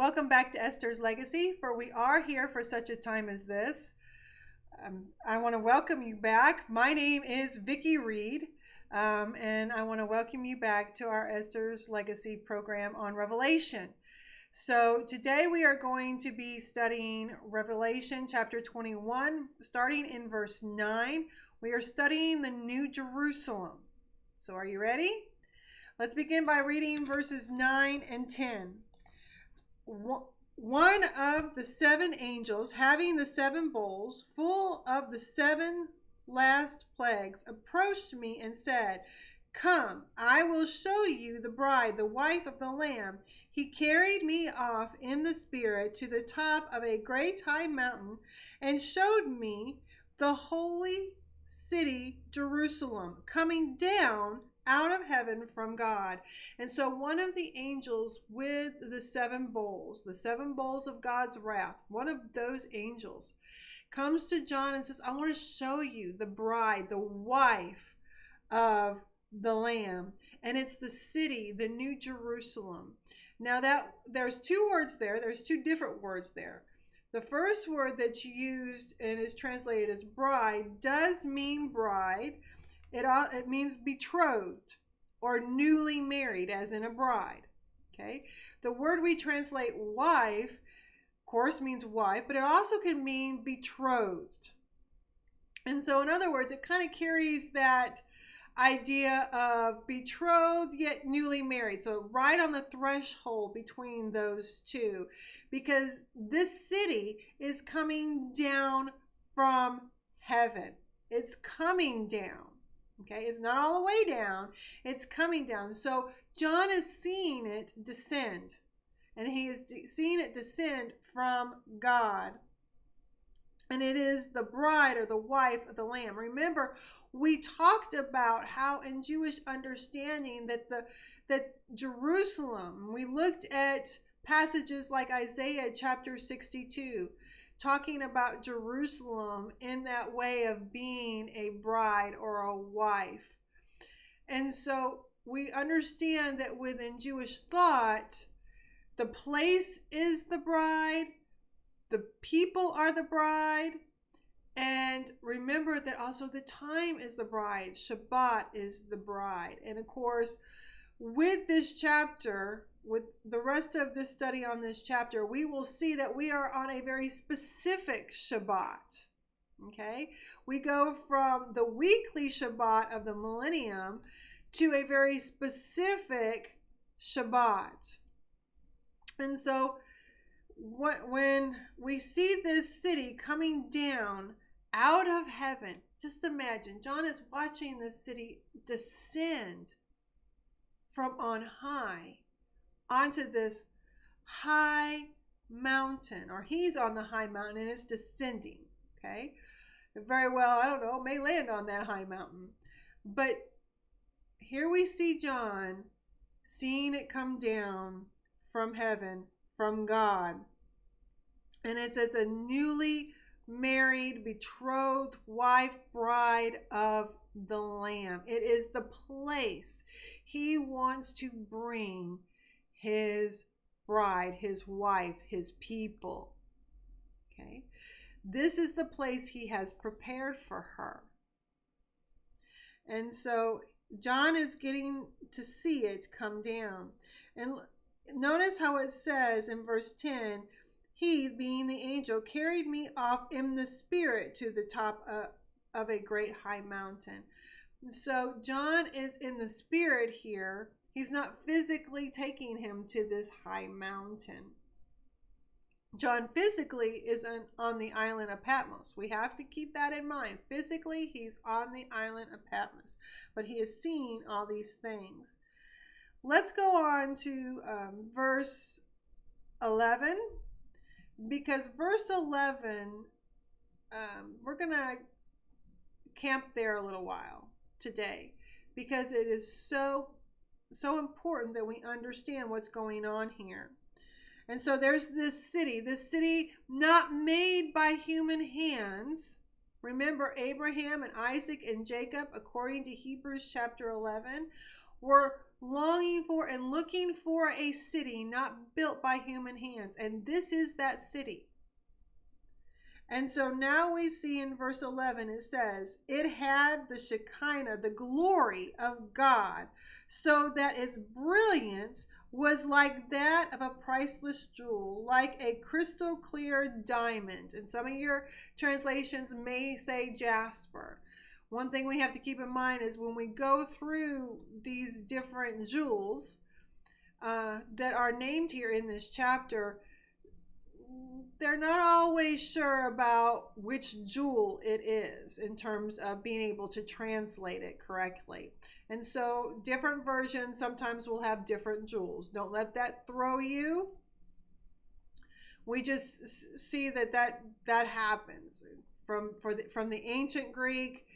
Welcome back to Esther's Legacy, for we are here for such a time as this. I want to welcome you back. My name is Vicki Reed, and I want to welcome you back to our Esther's Legacy program on Revelation. So today we are going to be studying Revelation chapter 21, starting in verse 9. We are studying the New Jerusalem. So are you ready? Let's begin by reading verses 9 and 10. One of the seven angels, having the seven bowls full of the seven last plagues, approached me and said, "Come, I will show you the bride, the wife of the Lamb." He carried me off in the Spirit to the top of a great high mountain and showed me the holy city, Jerusalem, coming down out of heaven from God. And so one of the angels with the seven bowls of God's wrath, one of those angels comes to John and says, "I want to show you the bride, the wife of the Lamb." And it's the city, the New Jerusalem. Now that there's two words there, there's two different words there. The first word that's used and is translated as bride does mean bride. It means betrothed or newly married, as in a bride. Okay. The word we translate wife, of course, means wife, but it also can mean betrothed. And so, in other words, it kind of carries that idea of betrothed yet newly married. So right on the threshold between those two, because this city is coming down from heaven. It's coming down. Okay, it's not all the way down, it's coming down. So John is seeing it descend, and he is seeing it descend from God. And it is the bride or the wife of the Lamb. Remember, we talked about how in Jewish understanding that Jerusalem, we looked at passages like Isaiah chapter 62, talking about Jerusalem in that way of being a bride or a wife. And so we understand that within Jewish thought, the place is the bride, the people are the bride, and remember that also the time is the bride. Shabbat is the bride. And of course, with this chapter, with the rest of this study on this chapter, we will see that we are on a very specific Shabbat. Okay? We go from the weekly Shabbat of the millennium to a very specific Shabbat. And so when we see this city coming down out of heaven, just imagine, John is watching this city descend from on high onto this high mountain, or he's on the high mountain and it's descending. Okay, very well, I don't know, may land on that high mountain, but here we see John seeing it come down from heaven, from God, and it's as a newly married, betrothed wife, bride of the Lamb. It is the place he wants to bring his bride, his wife, his people. Okay? This is the place he has prepared for her. And so John is getting to see it come down. And notice how it says in verse 10, he, being the angel, carried me off in the Spirit to the top of a great high mountain. So John is in the Spirit here. He's not physically taking him to this high mountain. John physically is on the island of Patmos. We have to keep that in mind. Physically, he's on the island of Patmos, but he is seeing all these things. Let's go on to verse 11, because verse 11, we're going to camp there a little while today, because it is so important that we understand what's going on here. And so there's this city not made by human hands. Remember, Abraham and Isaac and Jacob, according to Hebrews chapter 11, were longing for and looking for a city not built by human hands. And this is that city. And so now we see in verse 11, it says, it had the Shekinah, the glory of God, so that its brilliance was like that of a priceless jewel, like a crystal clear diamond. And some of your translations may say jasper. One thing we have to keep in mind is when we go through these different jewels that are named here in this chapter, they're not always sure about which jewel it is in terms of being able to translate it correctly. And so different versions sometimes will have different jewels. Don't let that throw you. We just see that happens from the ancient Greek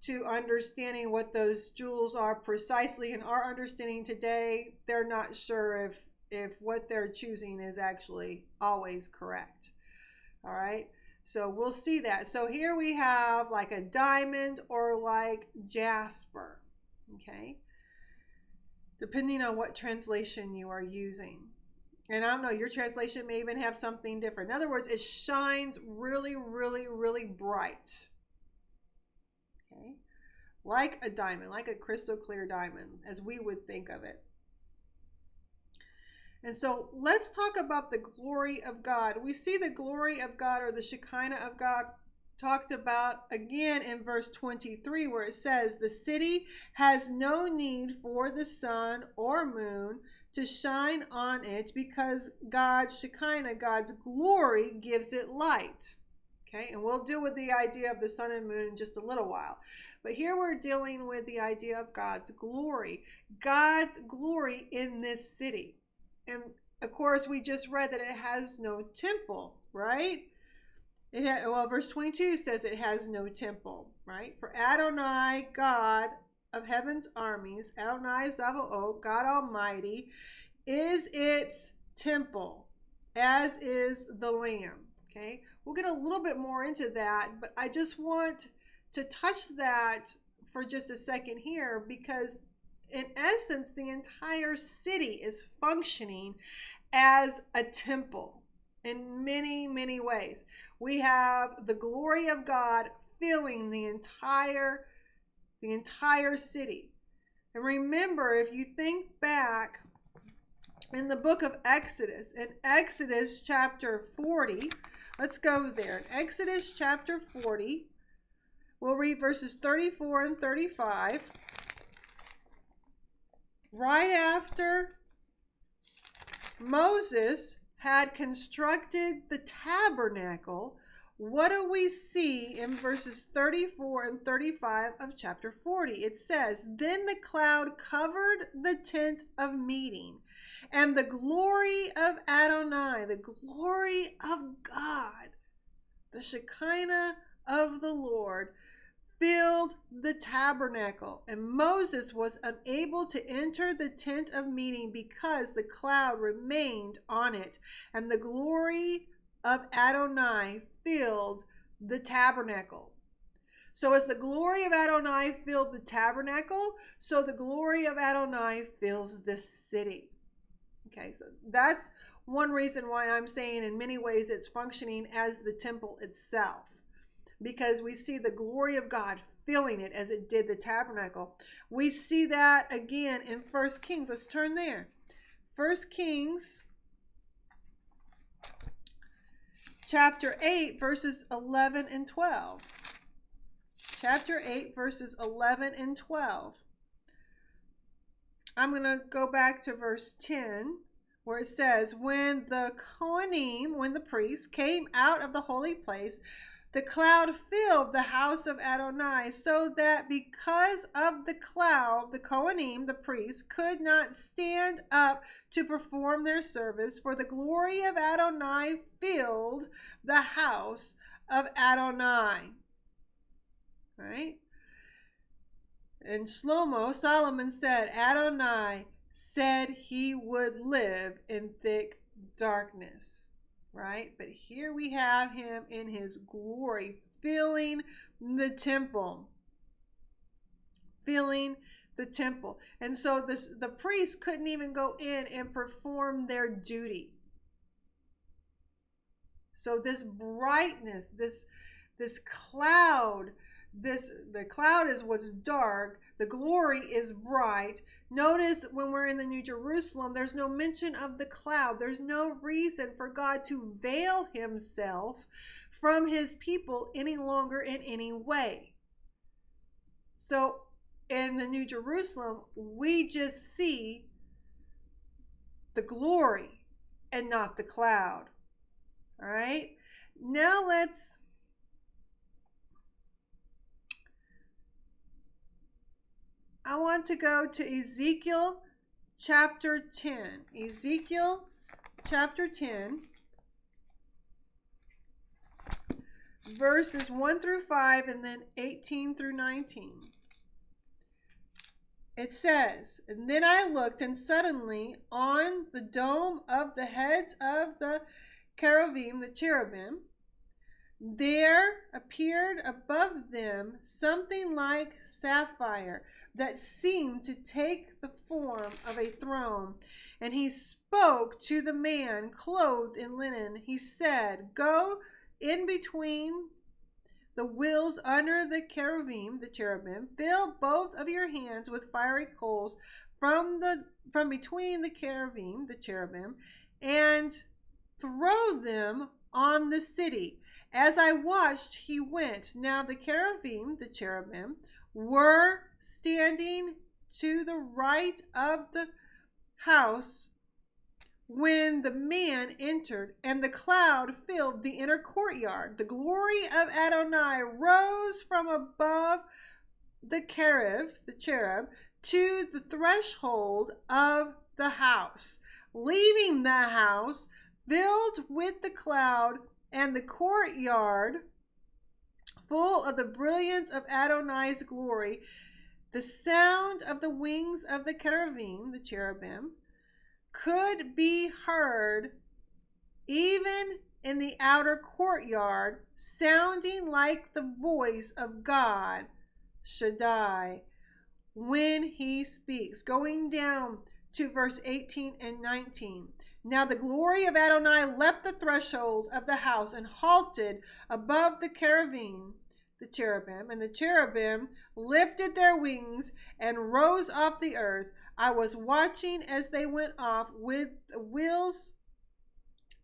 to understanding what those jewels are precisely in our understanding today. They're not sure if what they're choosing is actually always correct. All right, so we'll see that. So here we have like a diamond or like jasper, okay, depending on what translation you are using. And I don't know, your translation may even have something different. In other words, it shines really, really, really bright, okay, like a diamond, like a crystal clear diamond, as we would think of it. And so let's talk about the glory of God. We see the glory of God, or the Shekinah of God, talked about again in verse 23, where it says, the city has no need for the sun or moon to shine on it, because God's Shekinah, God's glory, gives it light. Okay, and we'll deal with the idea of the sun and moon in just a little while. But here we're dealing with the idea of God's glory in this city. And of course, we just read that it has no temple, right? Verse 22 says it has no temple, right? For Adonai, God of heaven's armies, Adonai Zavaot, God Almighty, is its temple, as is the Lamb. Okay, we'll get a little bit more into that, but I just want to touch that for just a second here, because in essence, the entire city is functioning as a temple in many, many ways. We have the glory of God filling the entire city. And remember, if you think back in the book of Exodus, in Exodus chapter 40, let's go there. In Exodus chapter 40, we'll read verses 34 and 35. Right after Moses had constructed the tabernacle, what do we see in verses 34 and 35 of chapter 40? It says, then the cloud covered the tent of meeting, and the glory of Adonai, the glory of God, the Shekinah of the Lord, filled the tabernacle, and Moses was unable to enter the tent of meeting because the cloud remained on it, and the glory of Adonai filled the tabernacle. So as the glory of Adonai filled the tabernacle, so the glory of Adonai fills this city. Okay, so that's one reason why I'm saying in many ways it's functioning as the temple itself, because we see the glory of God filling it as it did the tabernacle. We see that again in 1 Kings. Let's turn there. 1 Kings chapter 8, verses 11 and 12. Chapter 8, verses 11 and 12. I'm going to go back to verse 10, where it says, when the Kohanim, when the priests came out of the holy place, the cloud filled the house of Adonai, so that because of the cloud, the Kohanim, the priests, could not stand up to perform their service, for the glory of Adonai filled the house of Adonai. Right? And Solomon said, Adonai said he would live in thick darkness. Right? But here we have him in his glory, filling the temple. Filling the temple. And so the priests couldn't even go in and perform their duty. So this brightness, this cloud, the cloud is what's dark, the glory is bright. Notice when we're in the New Jerusalem, there's no mention of the cloud. There's no reason for God to veil himself from his people any longer in any way. So in the New Jerusalem, we just see the glory and not the cloud. All right, now I want to go to Ezekiel chapter 10. Ezekiel chapter 10, verses 1 through 5, and then 18 through 19. It says, "And then I looked, and suddenly on the dome of the heads of the cherubim, there appeared above them something like sapphire that seemed to take the form of a throne. And he spoke to the man clothed in linen. He said, Go in between the wheels under the cherubim, fill both of your hands with fiery coals from between the cherubim, and throw them on the city. As I watched, he went. Now the cherubim, were standing to the right of the house when the man entered, and the cloud filled the inner courtyard. The glory of Adonai rose from above the cherub, to the threshold of the house, leaving the house filled with the cloud, and the courtyard full of the brilliance of Adonai's glory. The sound of the wings of the cherubim, could be heard even in the outer courtyard, sounding like the voice of God Shaddai when he speaks. Going down to verse 18 and 19. Now the glory of Adonai left the threshold of the house and halted above the cherubim, and the cherubim lifted their wings and rose off the earth. I was watching as they went off with the wheels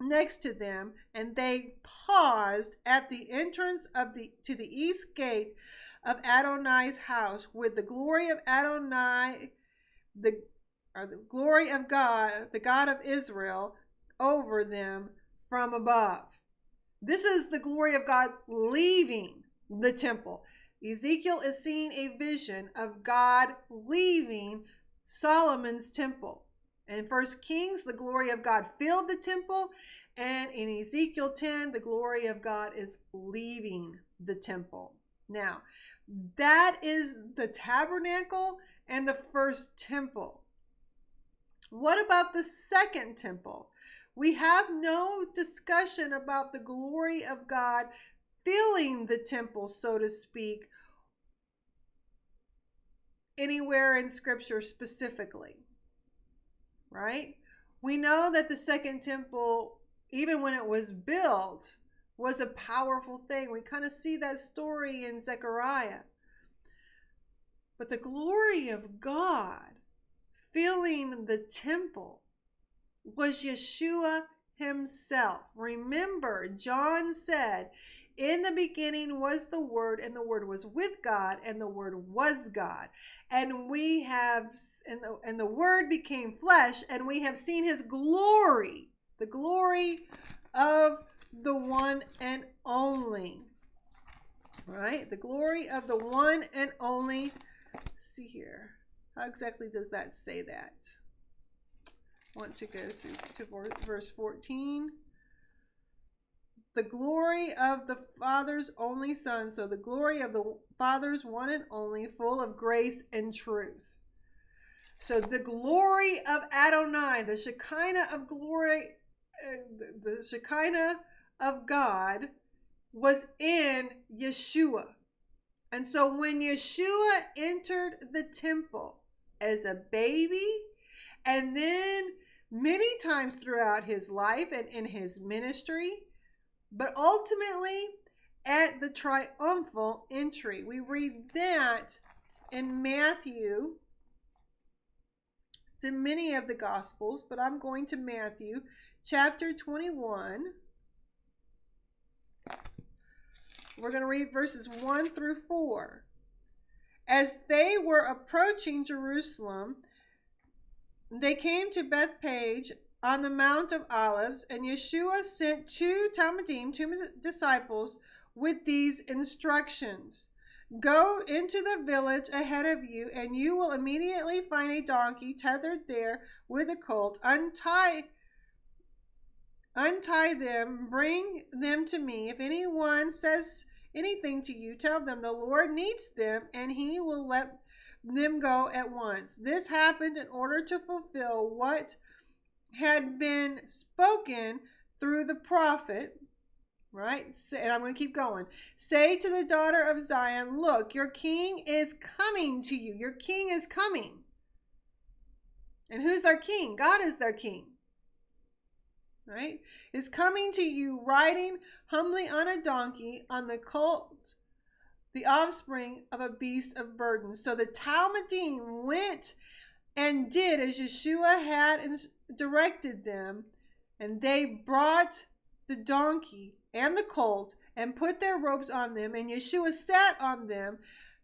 next to them, and they paused at the entrance to the east gate of Adonai's house, with the glory of Adonai, the glory of God, the God of Israel, over them from above. This is the glory of God leaving the temple. Ezekiel is seeing a vision of God leaving Solomon's temple. In 1 Kings, the glory of God filled the temple, and in Ezekiel 10, the glory of God is leaving the temple. Now, that is the tabernacle and the first temple. What about the second temple? We have no discussion about the glory of God filling the temple, so to speak, anywhere in Scripture specifically, right? We know that the second temple, even when it was built, was a powerful thing. We kind of see that story in Zechariah. But the glory of God filling the temple was Yeshua himself. Remember, John said, in the beginning was the Word, and the Word was with God, and the Word was God. And we have, and the Word became flesh, and we have seen his glory, the glory of the one and only. Right? The glory of the one and only. Let's see here. How exactly does that say that? I want to go through to verse 14. The glory of the Father's only Son. So the glory of the Father's one and only, full of grace and truth. So the glory of Adonai, the Shekinah of glory, the Shekinah of God was in Yeshua. And so when Yeshua entered the temple, as a baby, and then many times throughout his life and in his ministry, but ultimately at the triumphal entry. We read that in Matthew. It's in many of the Gospels, but I'm going to Matthew chapter 21. We're going to read verses 1 through 4. As they were approaching Jerusalem, they came to Bethphage on the Mount of Olives, and Yeshua sent two Talmidim, two disciples, with these instructions. Go into the village ahead of you, and you will immediately find a donkey tethered there with a colt. Untie them, bring them to me. If anyone says anything to you, tell them the Lord needs them, and he will let them go at once. This happened in order to fulfill what had been spoken through the prophet. Right? And I'm going to keep going. Say to the daughter of Zion, look, your king is coming to you. Your king is coming. And who's our king? God is their king. Right? Is coming to you riding humbly on a donkey, on the colt, the offspring of a beast of burden. So the Talmidim went and did as Yeshua had directed them, and they brought the donkey and the colt and put their robes on them, and Yeshua sat on them.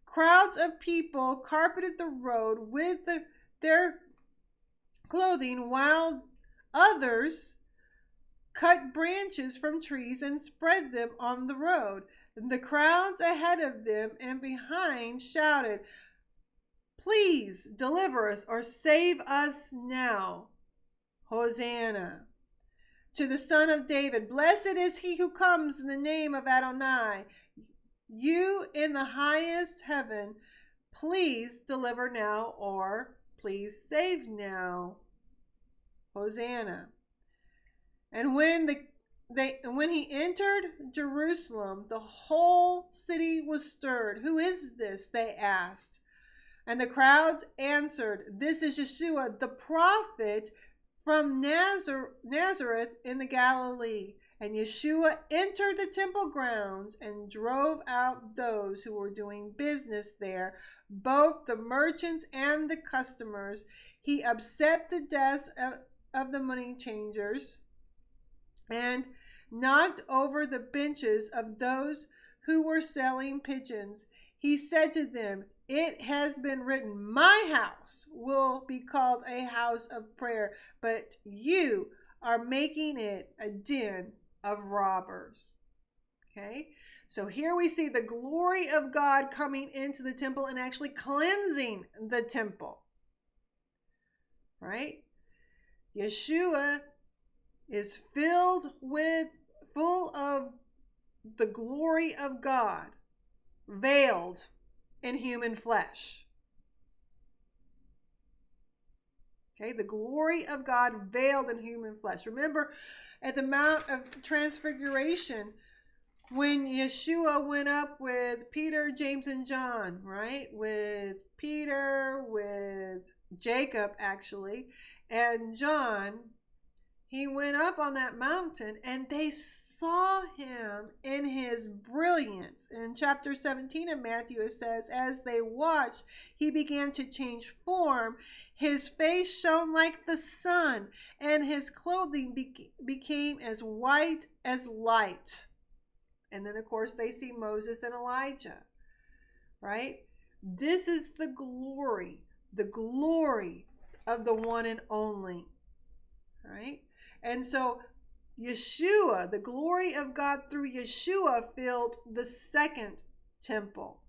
Crowds of people carpeted the road with their clothing, while others cut branches from trees and spread them on the road. And the crowds ahead of them and behind shouted, please deliver us or save us now. Hosanna to the Son of David. Blessed is he who comes in the name of Adonai. You in the highest heaven, please deliver now or please save now. Hosanna. And when he entered Jerusalem, the whole city was stirred. Who is this? They asked. And the crowds answered, this is Yeshua, the prophet from Nazareth in the Galilee. And Yeshua entered the temple grounds and drove out those who were doing business there, both the merchants and the customers. He upset the desks of the money changers and knocked over the benches of those who were selling pigeons. He said to them, it has been written, my house will be called a house of prayer, but you are making it a den of robbers. Okay, so here we see the glory of God coming into the temple and actually cleansing the temple. Right? Yeshua is full of the glory of God, veiled in human flesh. Okay, the glory of God veiled in human flesh. Remember at the Mount of Transfiguration when Yeshua went up with Peter, James, and John, right? With Peter, with Jacob actually, and John, he went up on that mountain and they saw him in his brilliance. In chapter 17 of Matthew, it says, as they watched, he began to change form. His face shone like the sun, and his clothing became as white as light. And then, of course, they see Moses and Elijah, right? This is the glory of the one and only, right? And so Yeshua, the glory of God through Yeshua, filled the second temple.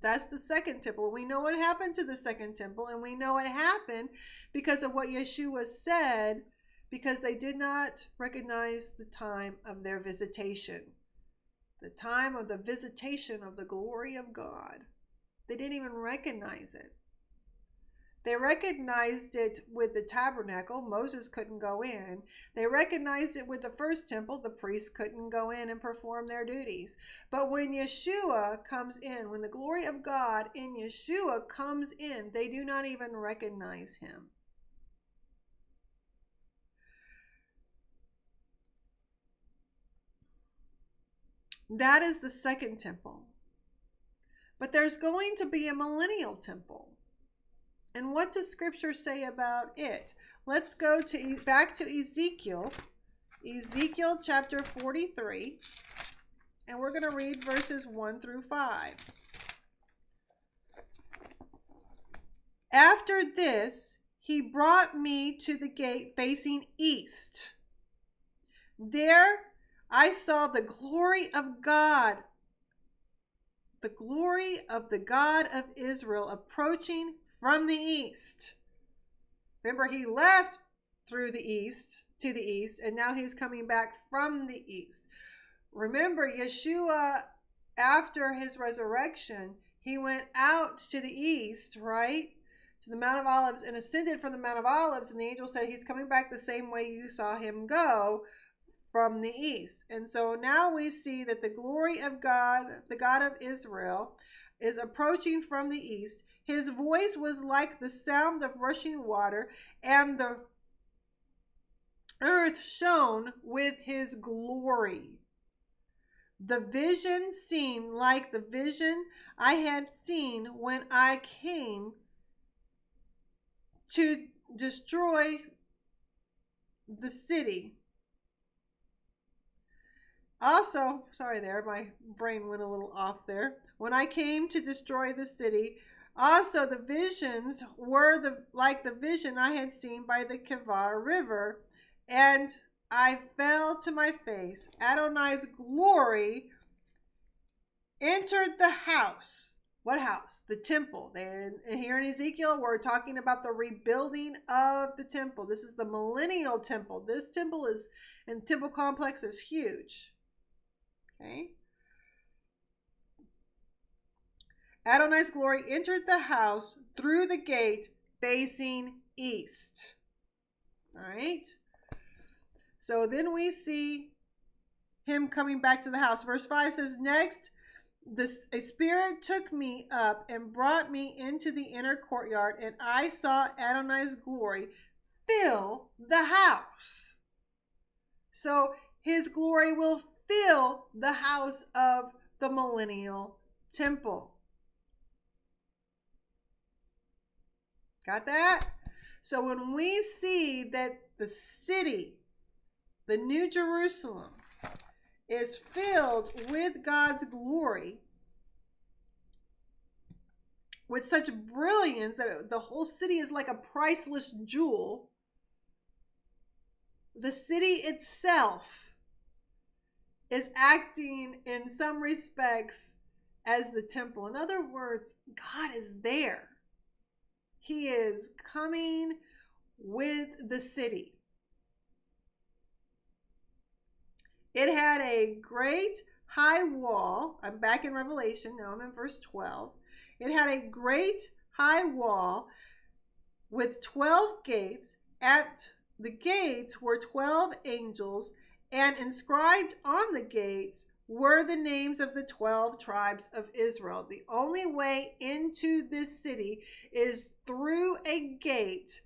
That's the second temple. We know what happened to the second temple, and we know it happened because of what Yeshua said, because they did not recognize the time of their visitation. The time of the visitation of the glory of God. They didn't even recognize it. They recognized it with the tabernacle. Moses couldn't go in. They recognized it with the first temple. The priests couldn't go in and perform their duties. But when Yeshua comes in, when the glory of God in Yeshua comes in, they do not even recognize him. That is the second temple. But there's going to be a millennial temple. And what does Scripture say about it? Let's go back to Ezekiel. Ezekiel chapter 43. And we're going to read verses 1 through 5. After this, he brought me to the gate facing east. There I saw the glory of God, the glory of the God of Israel approaching from the east. Remember, he left through the east to the east, and now he's coming back from the east. Remember, Yeshua, after his resurrection, he went out to the east, right? To the Mount of Olives, and ascended from the Mount of Olives, and the angel said he's coming back the same way you saw him go, from the east. And so now we see that the glory of God, the God of Israel, is approaching from the east. His voice was like the sound of rushing water, and the earth shone with his glory. The vision seemed like the vision I had seen when I came to destroy the city. Also, sorry there, my brain went a little off there. When I came to destroy the city, also the visions were like the vision I had seen by the Kebar River, and I fell to my face. Adonai's glory entered the house. What house? The temple. And here in Ezekiel, we're talking about the rebuilding of the temple. This is the millennial temple. This temple is, and temple complex is huge. Okay. Adonai's glory entered the house through the gate facing east. All right. So then we see him coming back to the house. Verse 5 says, next, a spirit took me up and brought me into the inner courtyard, and I saw Adonai's glory fill the house. So his glory will fill the house of the millennial temple. Got that? So when we see that the city, the New Jerusalem, is filled with God's glory, with such brilliance that the whole city is like a priceless jewel, the city itself is acting in some respects as the temple. In other words, God is there. He is coming with the city. It had a great high wall. I'm back in Revelation. Now I'm in verse 12. It had a great high wall with 12 gates. At the gates were 12 angels, and inscribed on the gates were the names of the 12 tribes of Israel. The only way into this city is through a gate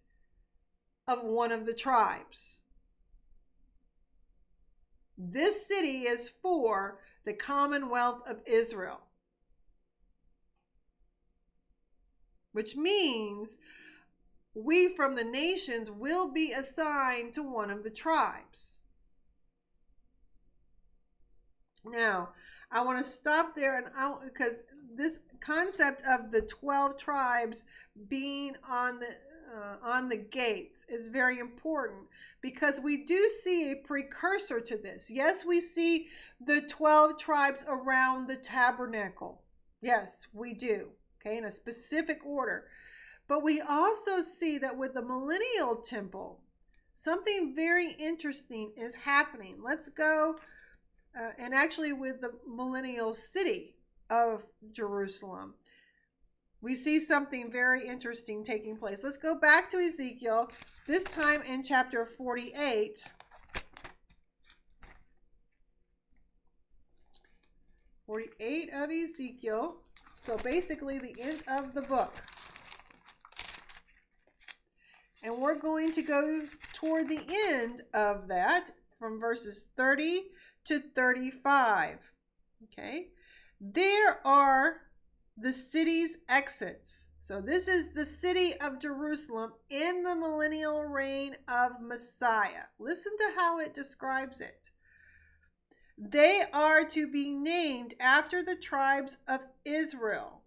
of one of the tribes. This city is for the Commonwealth of Israel, which means we from the nations will be assigned to one of the tribes. Now, I want to stop there, because this concept of the 12 tribes being on the gates is very important, because we do see a precursor to this. Yes, we see the 12 tribes around the tabernacle. Yes, we do. Okay, in a specific order. But we also see that with the millennial temple, something very interesting is happening. Let's go, and actually with the millennial city of Jerusalem. we see something very interesting taking place. Let's go back to Ezekiel, this time in chapter 48. 48 of Ezekiel. So basically the end of the book. And we're going to go toward the end of that from verses 30 to 35. Okay? There are the city's exits. So this is the city of Jerusalem in the millennial reign of Messiah. Listen to how it describes it. They are to be named after the tribes of Israel.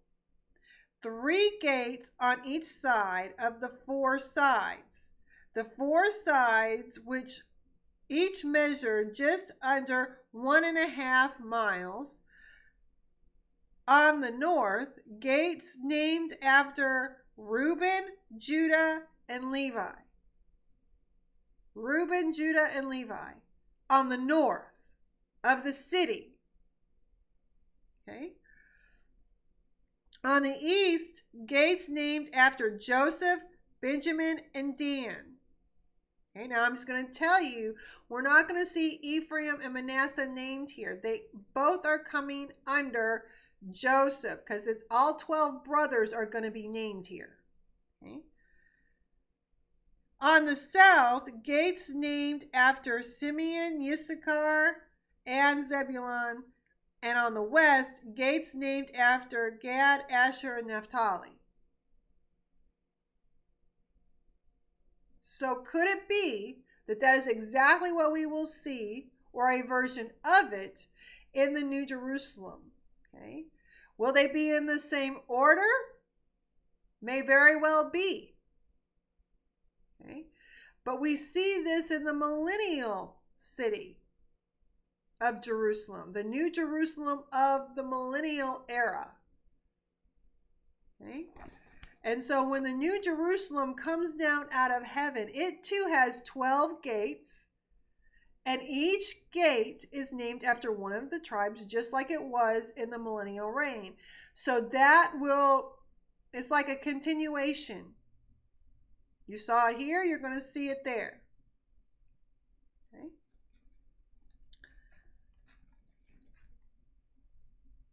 3 gates on each side of the 4 sides. The 4 sides, which each measure just under 1.5 miles. On the north, gates named after Reuben, Judah, and Levi. Reuben, Judah, and Levi. On the north of the city. Okay. On the east, gates named after Joseph, Benjamin, and Dan. Okay, now I'm just going to tell you, we're not going to see Ephraim and Manasseh named here. They both are coming under Joseph, because it's all 12 brothers are going to be named here. Okay. On the south, gates named after Simeon, Issachar, and Zebulun. And on the west, gates named after Gad, Asher, and Naphtali. So could it be that that is exactly what we will see, or a version of it, in the New Jerusalem? Okay. Will they be in the same order? May very well be. Okay. But we see this in the millennial city of Jerusalem, the New Jerusalem of the millennial era. Okay? And so when the New Jerusalem comes down out of heaven, it too has 12 gates, and each gate is named after one of the tribes, just like it was in the millennial reign. So that will, it's like a continuation. You saw it here, you're going to see it there. Okay?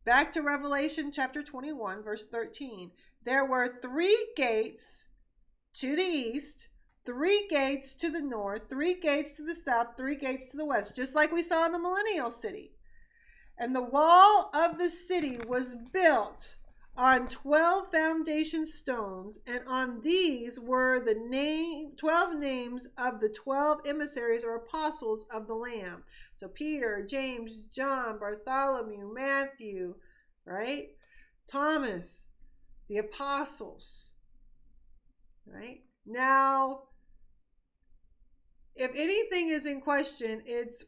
Back to Revelation chapter 21, verse 13. There were 3 gates to the east, 3 gates to the north, 3 gates to the south, 3 gates to the west, just like we saw in the millennial city. And the wall of the city was built on 12 foundation stones, and on these were the 12 names of the 12 emissaries or apostles of the Lamb. So Peter, James, John, Bartholomew, Matthew, right? Thomas, the apostles, right? Now, if anything is in question, it's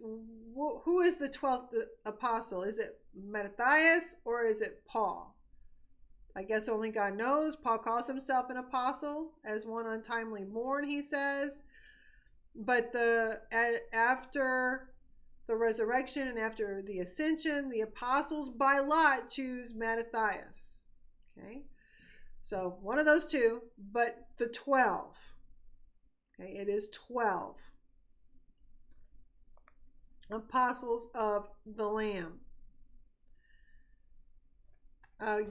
who is the 12th apostle? Is it Matthias or is it Paul? I guess only God knows. Paul calls himself an apostle, as one untimely born, he says. But after the resurrection and after the ascension, the apostles by lot choose Matthias. Okay, so one of those 2, but the 12. Okay, it is 12 apostles of the Lamb.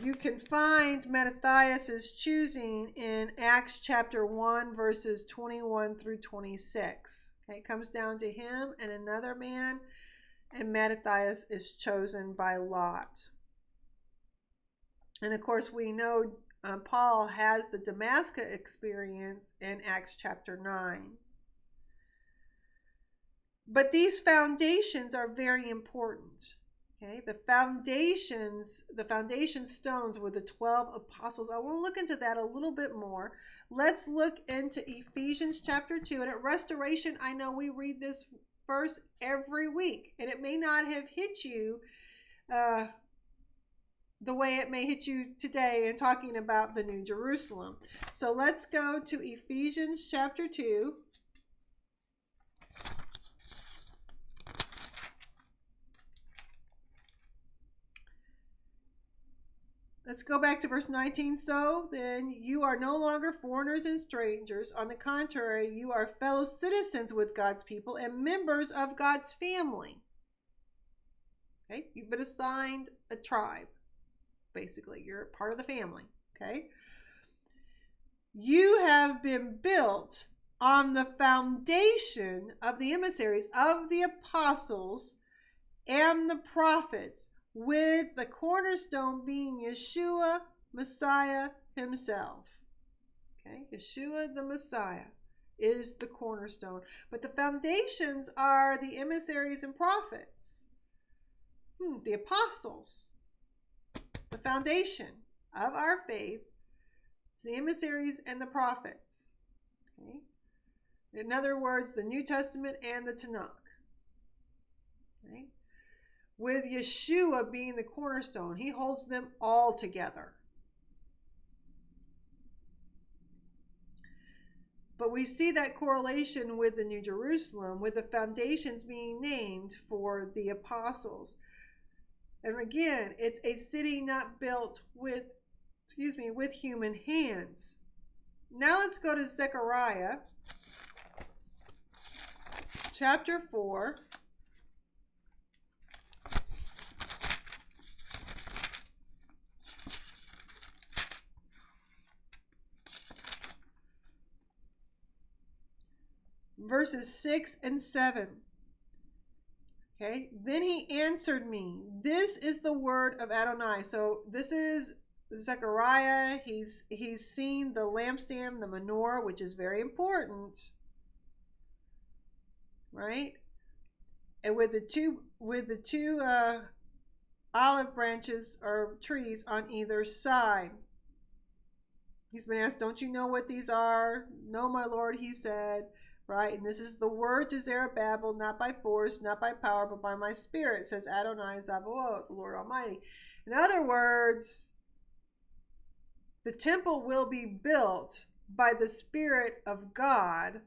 You can find Matthias' choosing in Acts chapter 1, verses 21 through 26. Okay, it comes down to him and another man, and Matthias is chosen by lot. And of course, we know Paul has the Damascus experience in Acts chapter 9. But these foundations are very important. Okay, the foundation stones were the 12 apostles. I will look into that a little bit more. Let's look into Ephesians chapter 2. And at Restoration, I know we read this verse every week, and it may not have hit you the way it may hit you today in talking about the New Jerusalem. So let's go to Ephesians chapter 2. Let's go back to verse 19. So then you are no longer foreigners and strangers. On the contrary, you are fellow citizens with God's people and members of God's family. Okay? You've been assigned a tribe. Basically, you're part of the family. Okay? You have been built on the foundation of the emissaries, of the apostles and the prophets, with the cornerstone being Yeshua, Messiah himself. Okay, Yeshua the Messiah is the cornerstone. But the foundations are the emissaries and prophets. The apostles. The foundation of our faith is the emissaries and the prophets. Okay? In other words, the New Testament and the Tanakh. Okay? With Yeshua being the cornerstone, he holds them all together. But we see that correlation with the New Jerusalem, with the foundations being named for the apostles. And again, it's a city not built with human hands. Now let's go to Zechariah chapter 4. Verses 6 and 7. Okay, then he answered me, this is the word of Adonai. So this is Zechariah. He's seen the lampstand, the menorah, which is very important, right? And with the two olive branches or trees on either side. He's been asked, don't you know what these are? No, my Lord, he said. Right, and this is the word to Zerubbabel, not by force, not by power, but by my spirit, says Adonai Zavaot, the Lord Almighty. In other words, the temple will be built by the Spirit of God,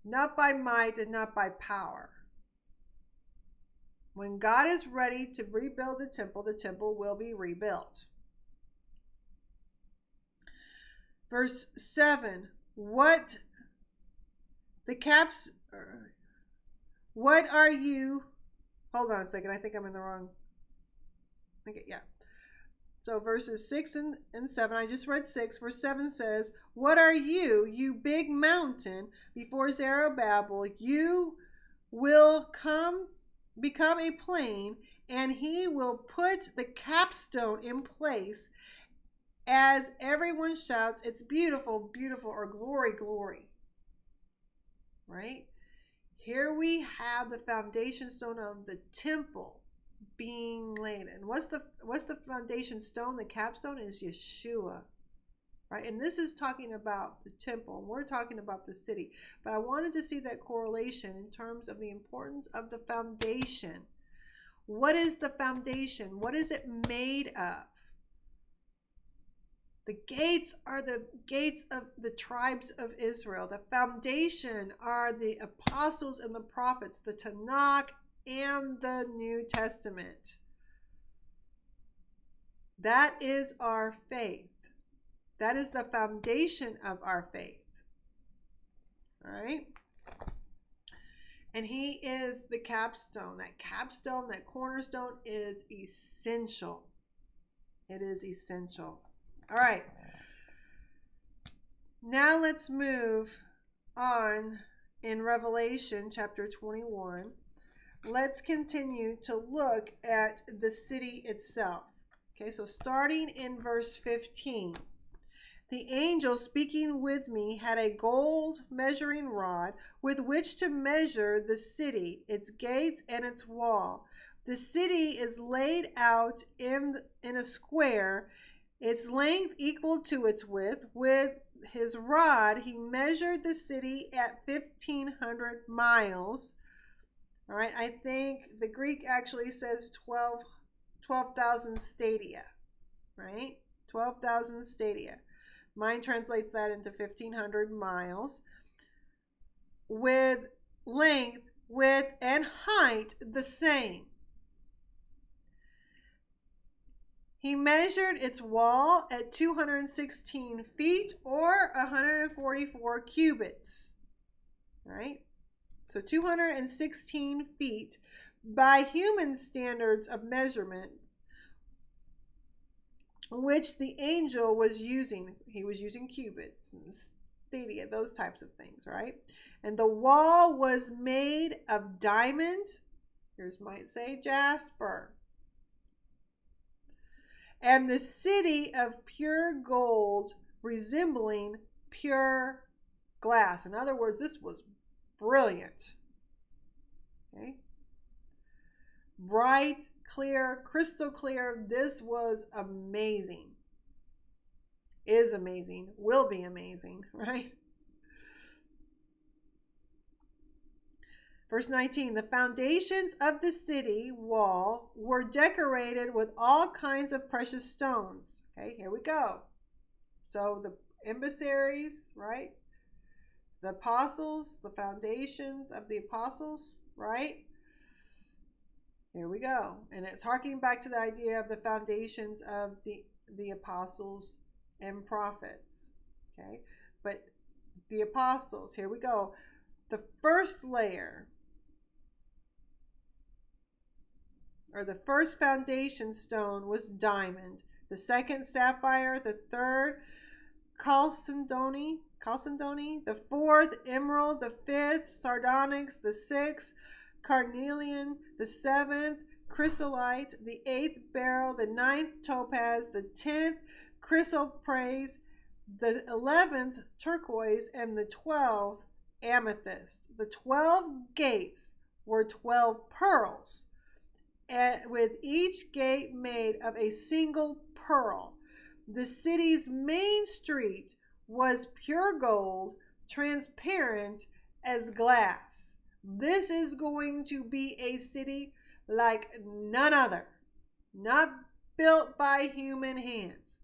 not by might and not by power. When God is ready to rebuild the temple will be rebuilt. Verse 7, what are you? Hold on a second. I think I'm in the wrong. Okay, yeah. So verses 6 and 7. I just read 6. Verse 7 says, what are you, you big mountain, before Zerubbabel? You will become a plain, and he will put the capstone in place as everyone shouts, it's beautiful, beautiful, or glory, glory. Right? Here we have the foundation stone of the temple being laid. And what's the foundation stone? The capstone is Yeshua. Right? And this is talking about the temple. We're talking about the city. But I wanted to see that correlation in terms of the importance of the foundation. What is the foundation? What is it made of? The gates are the gates of the tribes of Israel. The foundation are the apostles and the prophets, the Tanakh and the New Testament. That is our faith. That is the foundation of our faith. All right? And he is the capstone. That capstone, that cornerstone is essential. It is essential. All right. Now let's move on in Revelation chapter 21. Let's continue to look at the city itself. Okay, so starting in verse 15. The angel speaking with me had a gold measuring rod with which to measure the city, its gates, and its wall. The city is laid out in a square, its length equal to its width. With his rod, he measured the city at 1,500 miles. All right, I think the Greek actually says 12,000 stadia, right? 12,000 stadia. Mine translates that into 1,500 miles. With length, width, and height the same. He measured its wall at 216 feet or 144 cubits. Right? So 216 feet by human standards of measurement, which the angel was using. He was using cubits and stadia, those types of things, right? And the wall was made of diamond. Here's might say jasper. And the city of pure gold, resembling pure glass. In other words, this was brilliant. Okay? Bright, clear, crystal clear. This was amazing. Is amazing. Will be amazing, right? Verse 19, the foundations of the city wall were decorated with all kinds of precious stones. Okay, here we go. So the emissaries, right? The apostles, the foundations of the apostles, right? Here we go. And it's harking back to the idea of the foundations of the apostles and prophets. Okay, but the apostles, here we go. The first layer, or the first foundation stone, was diamond, the second sapphire, the third chalcedony, the fourth emerald, the fifth sardonyx, the sixth carnelian, the seventh chrysolite, the eighth beryl, the ninth topaz, the 10th chrysoprase, the 11th turquoise, and the 12th amethyst. The 12 gates were 12 pearls, and with each gate made of a single pearl. The city's main street was pure gold, transparent as glass. This is going to be a city like none other, not built by human hands.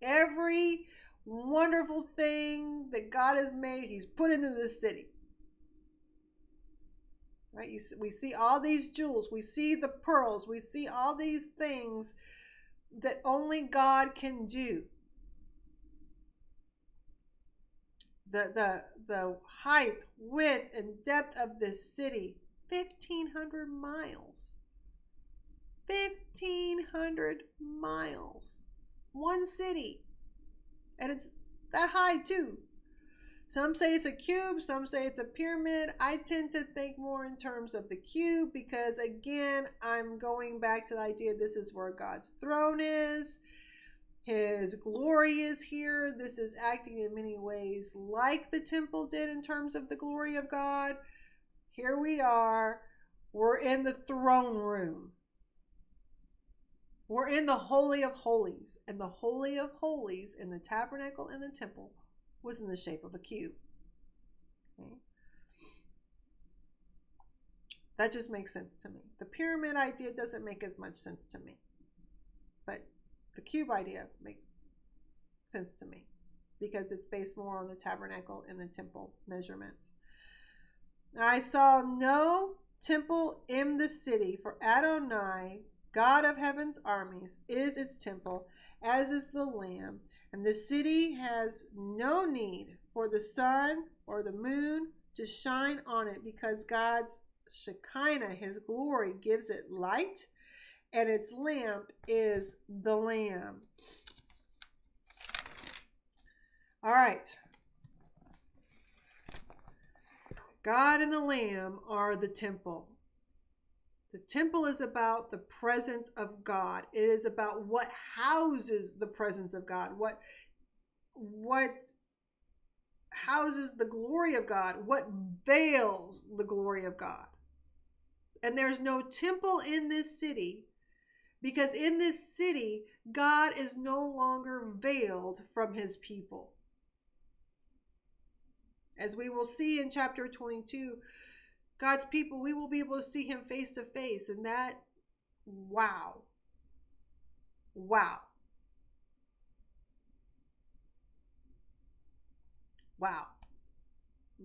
Every wonderful thing that God has made, He's put into this city. Right? We see all these jewels, we see the pearls, we see all these things that only God can do. The height, width, and depth of this city, 1,500 miles. 1,500 miles. One city. And it's that high too. Some say it's a cube, some say it's a pyramid. I tend to think more in terms of the cube because, again, I'm going back to the idea this is where God's throne is. His glory is here. This is acting in many ways like the temple did in terms of the glory of God. Here we are. We're in the throne room. We're in the Holy of Holies. And the Holy of Holies in the tabernacle and the temple was in the shape of a cube. Okay. That just makes sense to me. The pyramid idea doesn't make as much sense to me. But the cube idea makes sense to me because it's based more on the tabernacle and the temple measurements. I saw no temple in the city, for Adonai, God of heaven's armies, is its temple, as is the Lamb. And the city has no need for the sun or the moon to shine on it, because God's Shekinah, His glory, gives it light, and its lamp is the Lamb. All right. God and the Lamb are the temple. The temple is about the presence of God. It is about what houses the presence of God, what houses the glory of God, what veils the glory of God. And there's no temple in this city, because in this city, God is no longer veiled from His people. As we will see in chapter 22, God's people, we will be able to see Him face to face. And that, wow. Wow. Wow.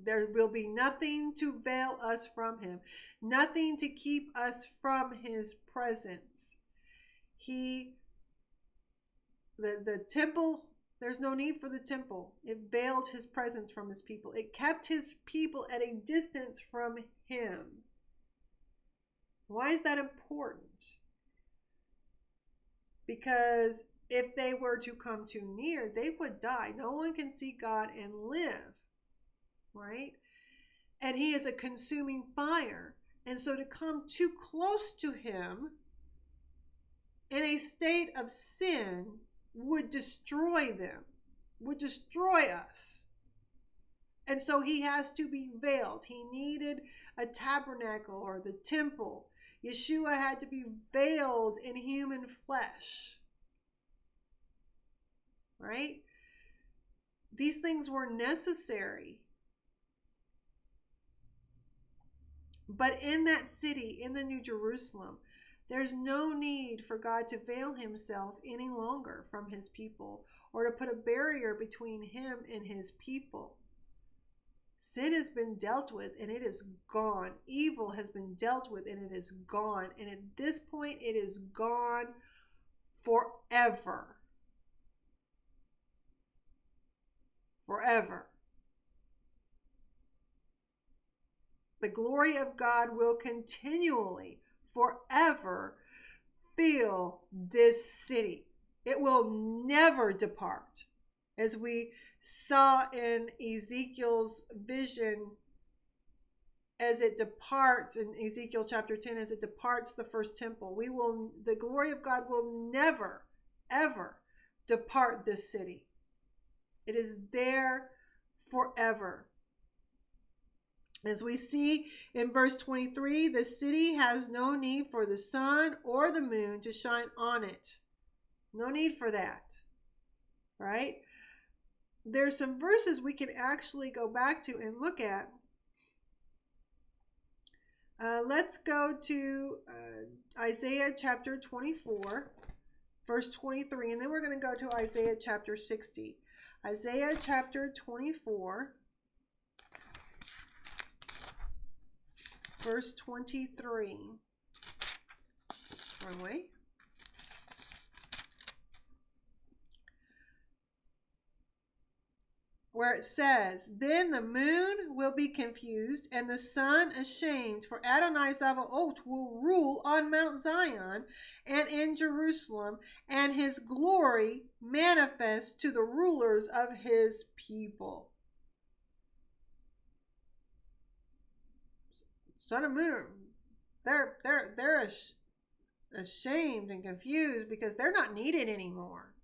There will be nothing to veil us from Him, nothing to keep us from His presence. He The temple, there's no need for the temple. It veiled his presence from his people. It kept his people at a distance from him. Why is that important? Because if they were to come too near, they would die. No one can see God and live, right? And he is a consuming fire. And so to come too close to him in a state of sin would destroy them, would destroy us. And so he has to be veiled. He needed a tabernacle or the temple. Yeshua had to be veiled in human flesh. Right? These things were necessary. But in that city, in the New Jerusalem, there's no need for God to veil himself any longer from his people or to put a barrier between him and his people. Sin has been dealt with and it is gone. Evil has been dealt with and it is gone. And at this point, it is gone forever. Forever. The glory of God will continually, forever, fill this city. It will never depart. As we saw in Ezekiel's vision, as it departs in Ezekiel chapter 10, as it departs the first temple, the glory of God will never, ever depart this city. It is there forever. As we see in verse 23, the city has no need for the sun or the moon to shine on it. No need for that, right? There's some verses we can actually go back to and look at. Let's go to Isaiah chapter 24, verse 23, and then we're going to go to Isaiah chapter 60. Isaiah chapter 24, verse 23. Wrong way. Where it says, "Then the moon will be confused and the sun ashamed, for Adonai Zavaot will rule on Mount Zion and in Jerusalem, and his glory manifest to the rulers of his people." Sun and moon, they're ashamed and confused because they're not needed anymore.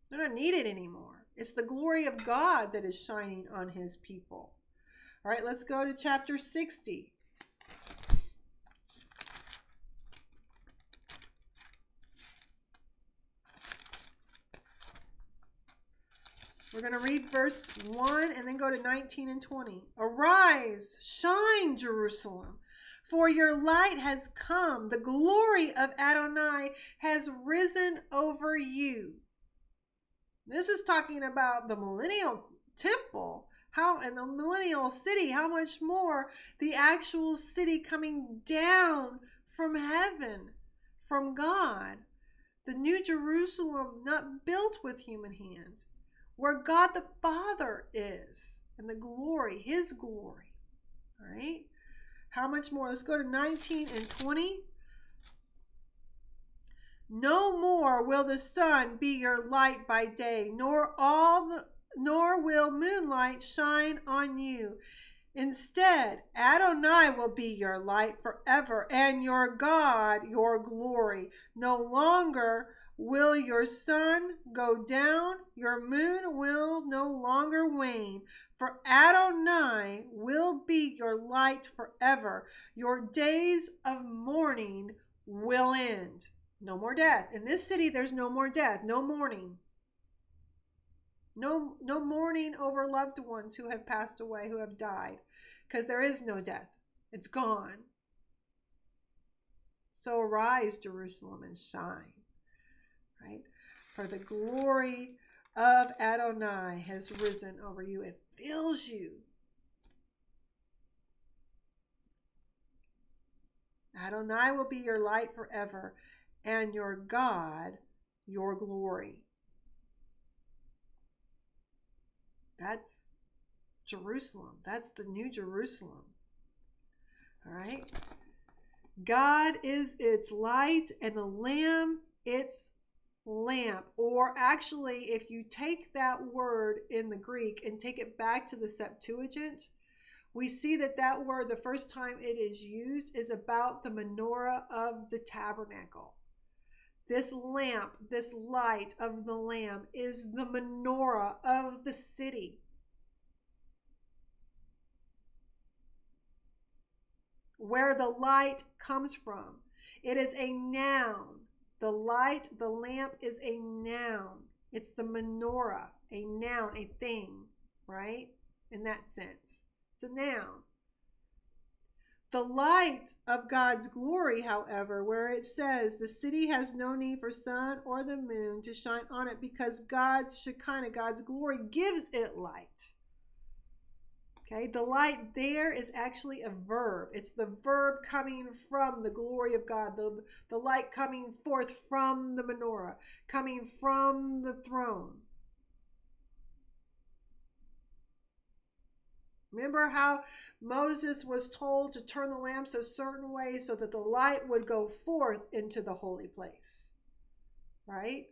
They're not needed anymore. It's the glory of God that is shining on his people. All right, let's go to chapter 60. We're going to read verse 1 and then go to 19 and 20. "Arise, shine, Jerusalem, for your light has come. The glory of Adonai has risen over you." This is talking about the millennial temple, and the millennial city, how much more the actual city coming down from heaven, from God. The New Jerusalem, not built with human hands, where God the Father is, and the glory, his glory. All right? How much more? Let's go to 19 and 20. "No more will the sun be your light by day, nor will moonlight shine on you. Instead, Adonai will be your light forever, and your God your glory. No longer will your sun go down, your moon will no longer wane, for Adonai will be your light forever. Your days of mourning will end." No more death. In this city, there's no more death, no mourning. No mourning over loved ones who have passed away, who have died, because there is no death. It's gone. So arise, Jerusalem, and shine, right? For the glory of Adonai has risen over you. It fills you. Adonai will be your light forever, and your God your glory. That's Jerusalem. That's the New Jerusalem. All right. God is its light, and the Lamb its lamp. Or actually, if you take that word in the Greek and take it back to the Septuagint, we see that that word, the first time it is used, is about the menorah of the tabernacle. This lamp, this light of the Lamb, is the menorah of the city. Where the light comes from. It is a noun. The light, the lamp is a noun. It's the menorah, a noun, a thing, right? In that sense, it's a noun. The light of God's glory, however, where it says the city has no need for sun or the moon to shine on it because God's Shekinah, God's glory, gives it light. Okay, the light there is actually a verb. It's the verb coming from the glory of God, the light coming forth from the menorah, coming from the throne. Remember how Moses was told to turn the lamps a certain way so that the light would go forth into the holy place, right?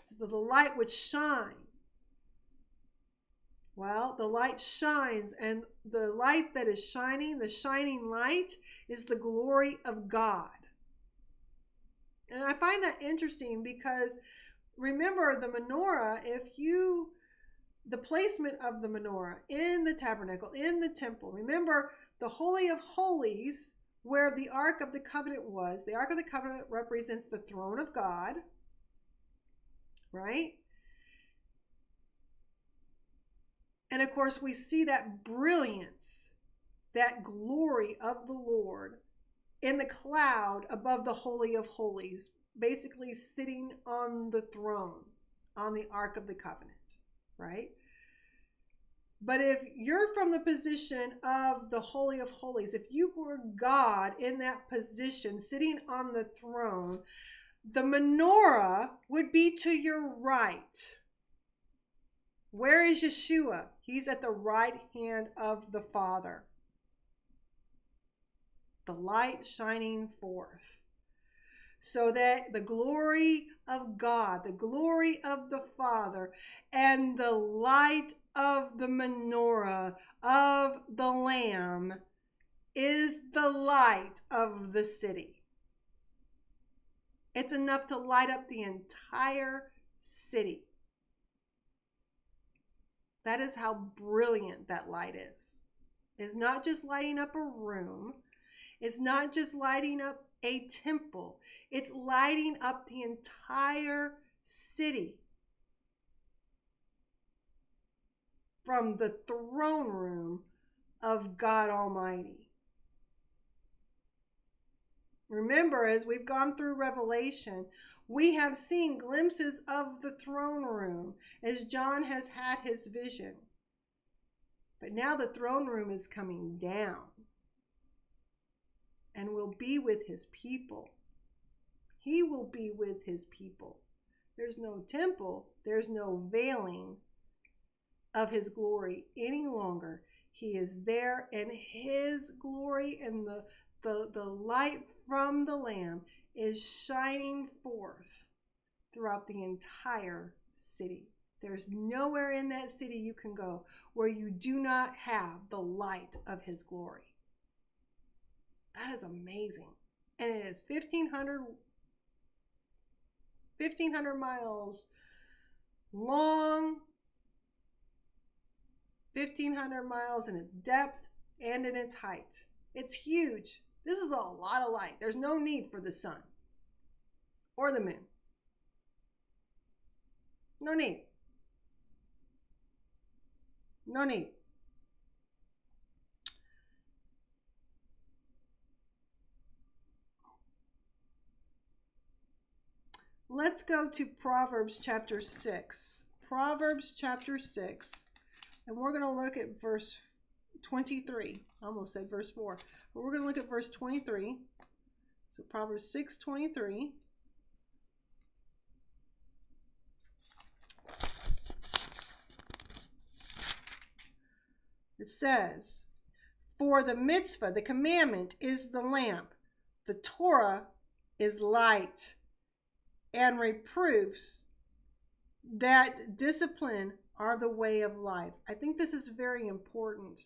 So that the light would shine. Well, the light shines, and the light that is shining, the shining light, is the glory of God. And I find that interesting because remember the menorah, the placement of the menorah in the tabernacle, in the temple. Remember the Holy of Holies, where the Ark of the Covenant was. The Ark of the Covenant represents the throne of God, right? And of course, we see that brilliance, that glory of the Lord in the cloud above the Holy of Holies, basically sitting on the throne, on the Ark of the Covenant, right? But if you're from the position of the Holy of Holies, if you were God in that position, sitting on the throne, the menorah would be to your right. Where is Yeshua? He's at the right hand of the Father. The light shining forth. So that the glory of God, the glory of the Father, and the light of the menorah of the Lamb is the light of the city. It's enough to light up the entire city. That is how brilliant that light is. It's not just lighting up a room. It's not just lighting up a temple. It's lighting up the entire city. From the throne room of God Almighty. Remember, as we've gone through Revelation, we have seen glimpses of the throne room as John has had his vision. But now the throne room is coming down and will be with his people. He will be with his people. There's no temple, there's no veiling of his glory any longer. He is there, and his glory and the light from the Lamb is shining forth throughout the entire city. There's nowhere in that city you can go where you do not have the light of his glory. That is amazing. And it is 1,500 miles long, 1,500 miles in its depth and in its height. It's huge. This is a lot of light. There's no need for the sun or the moon. No need. No need. Let's go to Proverbs chapter 6. Proverbs chapter 6. And we're going to look at verse 23. I almost said verse 4. But we're going to look at verse 23. So Proverbs 6:23. It says, for the mitzvah, the commandment, is the lamp. The Torah is light, and reproofs that discipline are the way of life. I think this is very important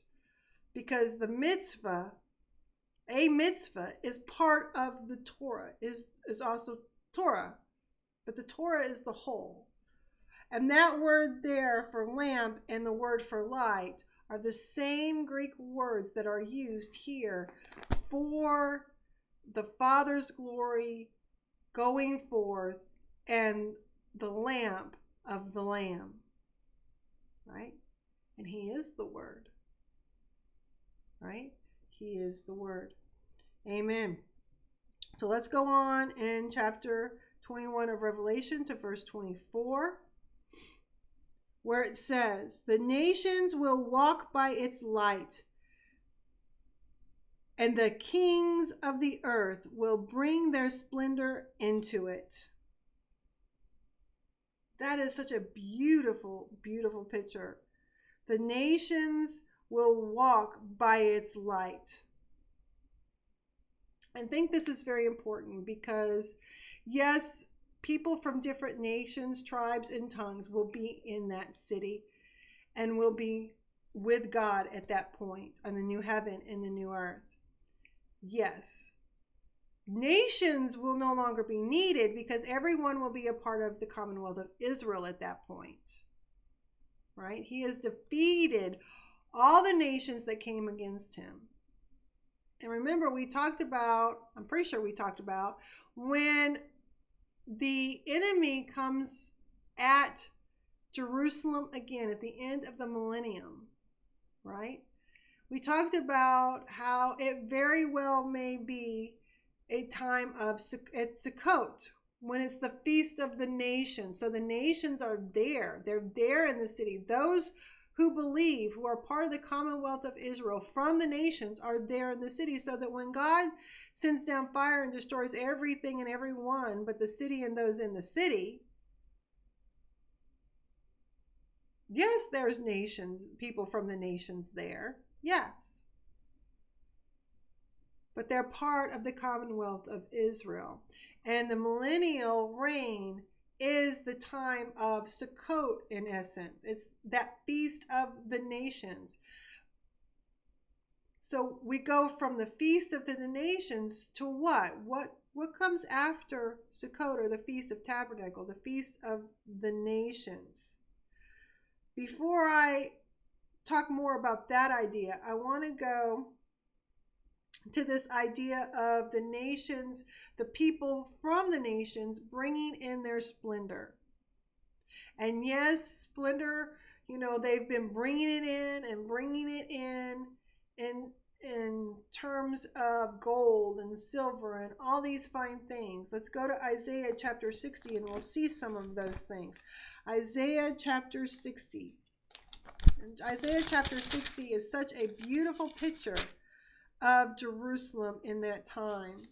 because the mitzvah, a mitzvah, is part of the Torah, is also Torah, but the Torah is the whole. And that word there for lamp and the word for light are the same Greek words that are used here for the Father's glory going forth and the lamp of the Lamb, right? And He is the Word, right? He is the Word. Amen. So let's go on in chapter 21 of Revelation to verse 24, where it says, the nations will walk by its light, and the kings of the earth will bring their splendor into it. That is such a beautiful, beautiful picture. The nations will walk by its light. I think this is very important because, yes, people from different nations, tribes, and tongues will be in that city and will be with God at that point on the new heaven and the new earth. Yes. Nations will no longer be needed because everyone will be a part of the Commonwealth of Israel at that point. Right? He has defeated all the nations that came against him. And remember, we talked about, I'm pretty sure we talked about, when the enemy comes at Jerusalem again at the end of the millennium, right? We talked about how it very well may be a time of at Sukkot, when it's the feast of the nations. So the nations are there. They're there in the city. Those who believe, who are part of the Commonwealth of Israel from the nations, are there in the city, so that when God sends down fire and destroys everything and everyone but the city and those in the city, yes, there's nations, people from the nations there. Yes. But they're part of the Commonwealth of Israel. And the millennial reign is the time of Sukkot, in essence. It's that feast of the nations. So we go from the feast of the nations to what? What comes after Sukkot, or the Feast of Tabernacle, the feast of the nations? Before I talk more about that idea, I want to go to this idea of the nations, the people from the nations bringing in their splendor. And yes, splendor, they've been bringing it in and bringing it in terms of gold and silver and all these fine things. Let's go to Isaiah chapter 60 and we'll see some of those things. Isaiah chapter 60. And Isaiah chapter 60 is such a beautiful picture of Jerusalem in that time.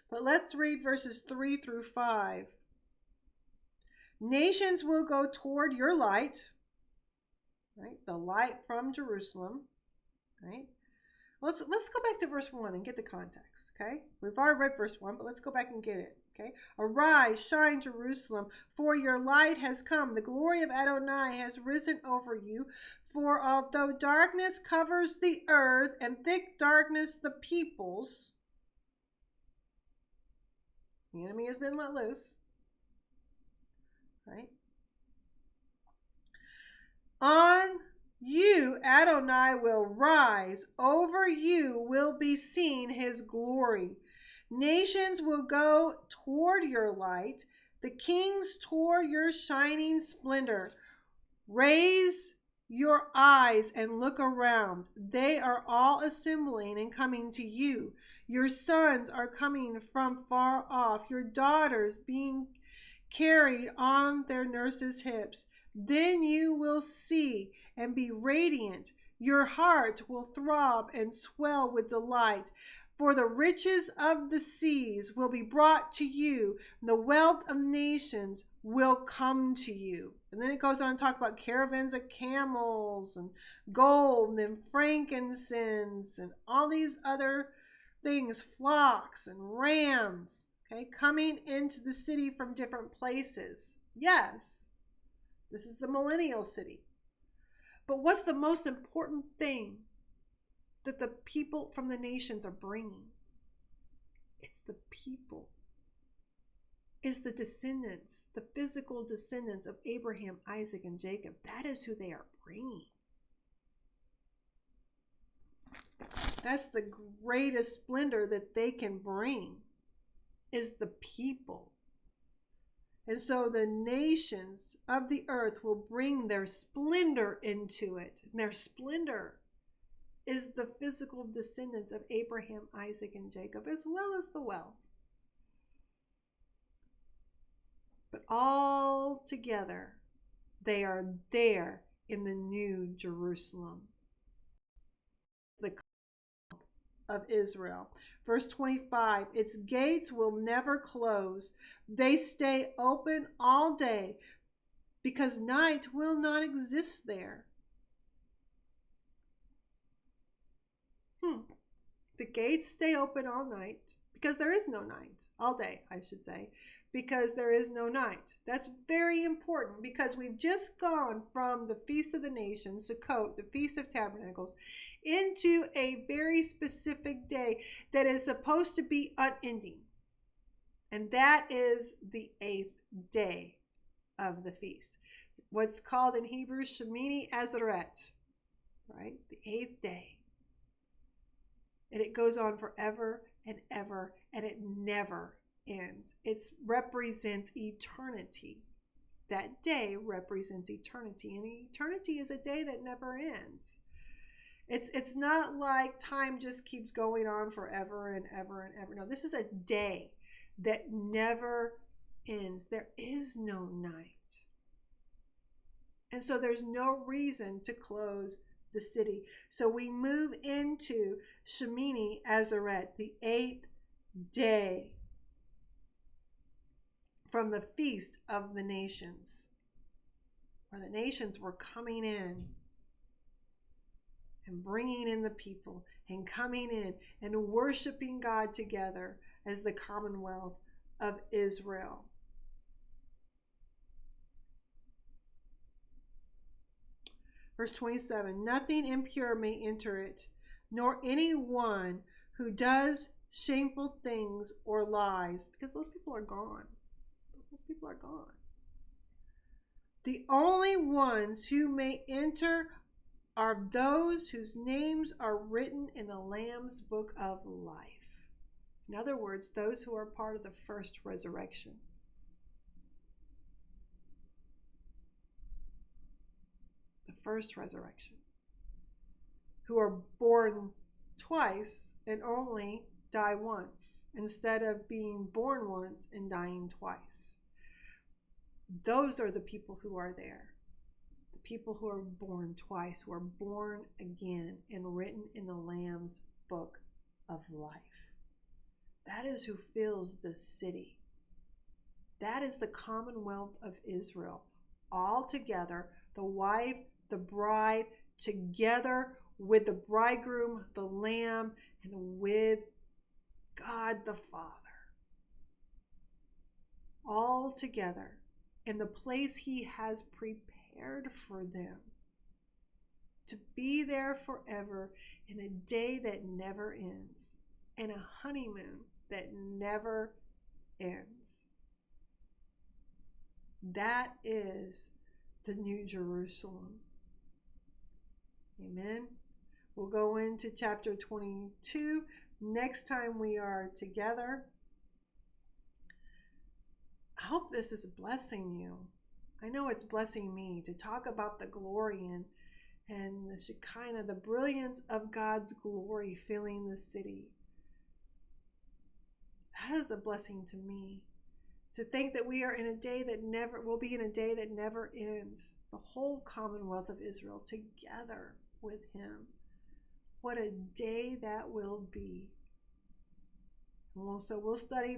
But let's read verses 3 through 5. Nations will go toward your light, right? The light from Jerusalem, right? Let's go back to verse 1 and get the context, okay? We've already read verse 1, but let's go back and get it, okay? Arise, shine, Jerusalem, for your light has come. The glory of Adonai has risen over you. For although darkness covers the earth and thick darkness the peoples, the enemy has been let loose, right? On you, Adonai will rise. Over you will be seen his glory. Nations will go toward your light, the kings toward your shining splendor. Raise your eyes and look around. They are all assembling and coming to you. Your sons are coming from far off, your daughters being carried on their nurses' hips. Then you will see and be radiant. Your heart will throb and swell with delight. For the riches of the seas will be brought to you, and the wealth of nations will come to you. And then it goes on to talk about caravans of camels and gold and frankincense and all these other things, flocks and rams, okay, coming into the city from different places. Yes, this is the millennial city. But what's the most important thing that the people from the nations are bringing? It's the people. It's the descendants, the physical descendants of Abraham, Isaac, and Jacob. That is who they are bringing. That's the greatest splendor that they can bring, is the people. And so the nations of the earth will bring their splendor into it. And their splendor is the physical descendants of Abraham, Isaac, and Jacob, as well as the wealth. But all together, they are there in the New Jerusalem, the of Israel. Verse 25, its gates will never close. They stay open all day, because night will not exist there. The gates stay open all night, because there is no night. All day, I should say, because there is no night. That's very important, because we've just gone from the Feast of the Nations, Sukkot, the Feast of Tabernacles, into a very specific day that is supposed to be unending. And that is the 8th day of the feast. What's called in Hebrew Shemini Azeret, right? The 8th day. And it goes on forever and ever, and it never ends. It represents eternity. That day represents eternity, and eternity is a day that never ends. It's not like time just keeps going on forever and ever and ever. No, this is a day that never ends. There is no night. And so there's no reason to close the city. So we move into Shemini Azeret, the 8th day from the Feast of the Nations, where the nations were coming in and bringing in the people and coming in and worshiping God together as the Commonwealth of Israel. Verse 27, nothing impure may enter it, nor anyone who does shameful things or lies, because those people are gone. Those people are gone. The only ones who may enter are those whose names are written in the Lamb's book of life. In other words, those who are part of the first resurrection. The first resurrection. Who are born twice and only die once, instead of being born once and dying twice. Those are the people who are there. The people who are born twice, who are born again and written in the Lamb's book of life. That is who fills the city. That is the Commonwealth of Israel. All together, the wife, the bride, together with the bridegroom, the Lamb, and with God the Father. All together in the place He has prepared for them, to be there forever in a day that never ends, and a honeymoon that never ends. That is the New Jerusalem. Amen. We'll go into chapter 22 next time we are together. I hope this is blessing you. I know it's blessing me to talk about the glory and the Shekinah, the brilliance of God's glory filling the city. That is a blessing to me. To think that we are in a day that never will be in a day that never ends. The whole Commonwealth of Israel together with Him. What a day that will be. Well, so we'll study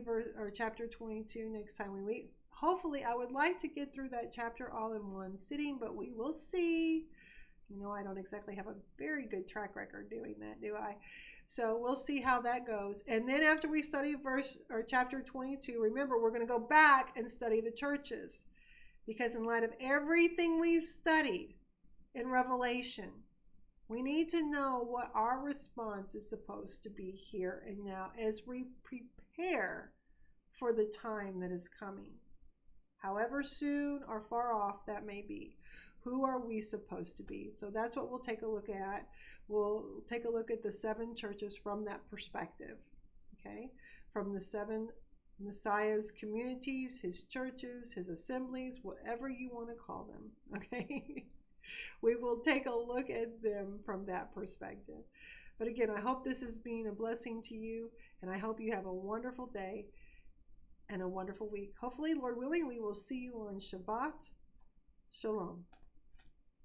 chapter 22 next time we meet. Hopefully, I would like to get through that chapter all in one sitting, but we will see. You know, I don't exactly have a very good track record doing that, do I? So we'll see how that goes. And then after we study chapter 22, remember we're going to go back and study the churches. Because in light of everything we've studied in Revelation, we need to know what our response is supposed to be here and now as we prepare for the time that is coming. However soon or far off that may be. Who are we supposed to be? So that's what we'll take a look at. We'll take a look at the 7 churches from that perspective. Okay? From the 7 Messiah's communities, his churches, his assemblies, whatever you want to call them. Okay? We will take a look at them from that perspective. But again, I hope this has been a blessing to you, and I hope you have a wonderful day and a wonderful week. Hopefully, Lord willing, we will see you on Shabbat. Shalom.